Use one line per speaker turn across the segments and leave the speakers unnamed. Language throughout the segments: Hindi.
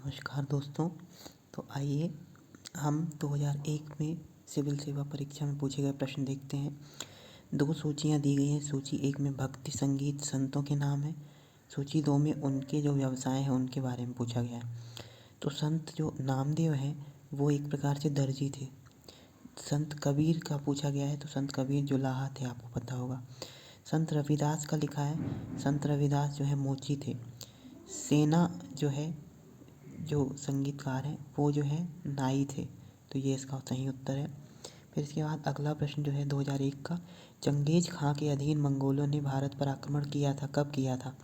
नमस्कार दोस्तों। तो आइए हम 2001 में सिविल सेवा परीक्षा में पूछे गए प्रश्न देखते हैं। दो सूचियां दी गई हैं। सूची 1 में भक्ति संगीत संतों के नाम है। सूची 2 में उनके जो व्यवसाय हैं उनके बारे में पूछा गया है। तो संत जो नामदेव हैं वो एक प्रकार से दर्जी थे। संत कबीर का पूछा गया है, तो संत कबीर जुलाहा थे, आपको पता होगा। संत रविदास का लिखा है, संत रविदास जो है मोची थे। सेना जो है, जो संगीतकार हैं वो जो है नाई थे। तो ये इसका सही उत्तर है। फिर इसके बाद अगला प्रश्न जो है 2001 का, चंगेज खां के अधीन मंगोलों ने भारत पर आक्रमण किया था, कब किया था?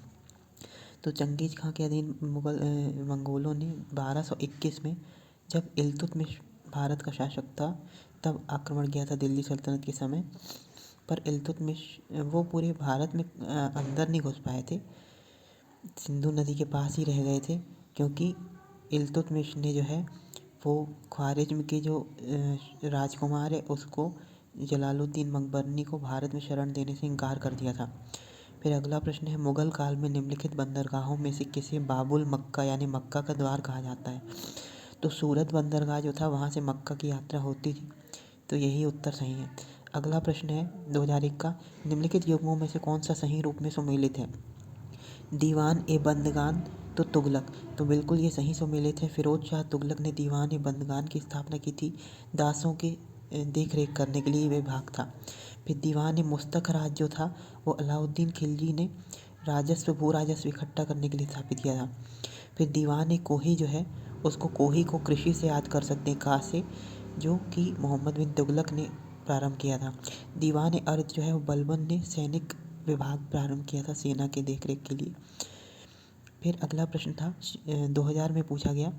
तो चंगेज खां के अधीन मंगोलों ने 1221 में, जब इल्तुतमिश भारत का शासक था, तब आक्रमण किया था दिल्ली सल्तनत के समय। पर इल्तुतमिश वो पूरे भारत में अंदर नहीं घुस पाए थे, सिंधु नदी के पास ही रह गए थे, क्योंकि इल्तुतमिश ने जो है वो ख्वारिज्म के जो राजकुमार है उसको, जलालुद्दीन मकबरनी को भारत में शरण देने से इनकार कर दिया था। फिर अगला प्रश्न है, मुगल काल में निम्नलिखित बंदरगाहों में से किसे बाबुल मक्का यानी मक्का का द्वार कहा जाता है? तो सूरत बंदरगाह जो था वहाँ से मक्का की यात्रा होती थी। तो यही उत्तर सही है। अगला प्रश्न है 2001 का, निम्नलिखित युग्मों में से कौन सा सही रूप में सुमेलित है? दीवान ए बंदगान तो तुगलक, तो बिल्कुल ये सही सुमेलित है। फिरोज शाह तुगलक ने दीवान ए बंदगान की स्थापना की थी। दासों के देख रेख करने के लिए विभाग था। फिर दीवान ए मुस्तखराज जो था वो अलाउद्दीन खिलजी ने राजस्व भू राजस्व इकट्ठा करने के लिए स्थापित किया था। फिर दीवान ए कोही जो है उसको, कोही को कृषि से याद कर सकते हैं, का से, जो कि मोहम्मद बिन तुगलक ने प्रारंभ किया था। दीवान ए अर्ज जो है वो बलबन ने सैनिक विभाग प्रारंभ किया था सेना के देखरेख के लिए। फिर अगला प्रश्न था 2000 में पूछा गया,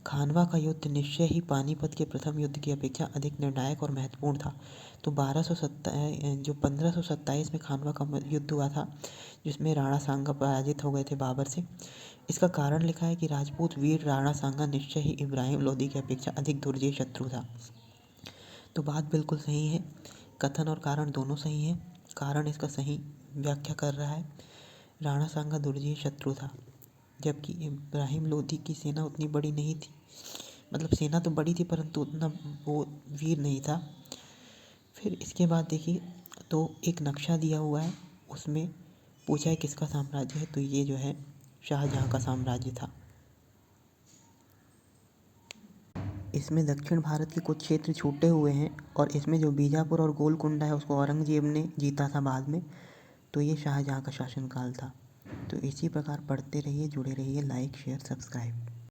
खानवा का युद्ध निश्चय ही पानीपत के प्रथम युद्ध की अपेक्षा अधिक निर्णायक और महत्वपूर्ण था। तो 1527 में खानवा का युद्ध हुआ था, जिसमें राणा सांगा पराजित हो गए थे बाबर से। इसका कारण लिखा है कि राजपूत वीर राणा सांगा निश्चय ही इब्राहिम लोदी की अपेक्षा अधिक दुर्जय शत्रु था। तो बात बिल्कुल सही है, कथन और कारण दोनों सही हैं। कारण इसका सही व्याख्या कर रहा है, राणा सांगा दुर्जय शत्रु था, जबकि इब्राहिम लोदी की सेना उतनी बड़ी नहीं थी। मतलब सेना तो बड़ी थी परंतु उतना वो वीर नहीं था। फिर इसके बाद देखिए, तो एक नक्शा दिया हुआ है, उसमें पूछा है किसका साम्राज्य है, तो ये जो है शाहजहाँ का साम्राज्य था। इसमें दक्षिण भारत के कुछ क्षेत्र छूटे हुए हैं, और इसमें जो बीजापुर और गोलकुंडा है उसको औरंगजेब ने जीता था बाद में। तो ये शाहजहाँ का शासनकाल था। तो इसी प्रकार पढ़ते रहिए, जुड़े रहिए, लाइक शेयर सब्सक्राइब।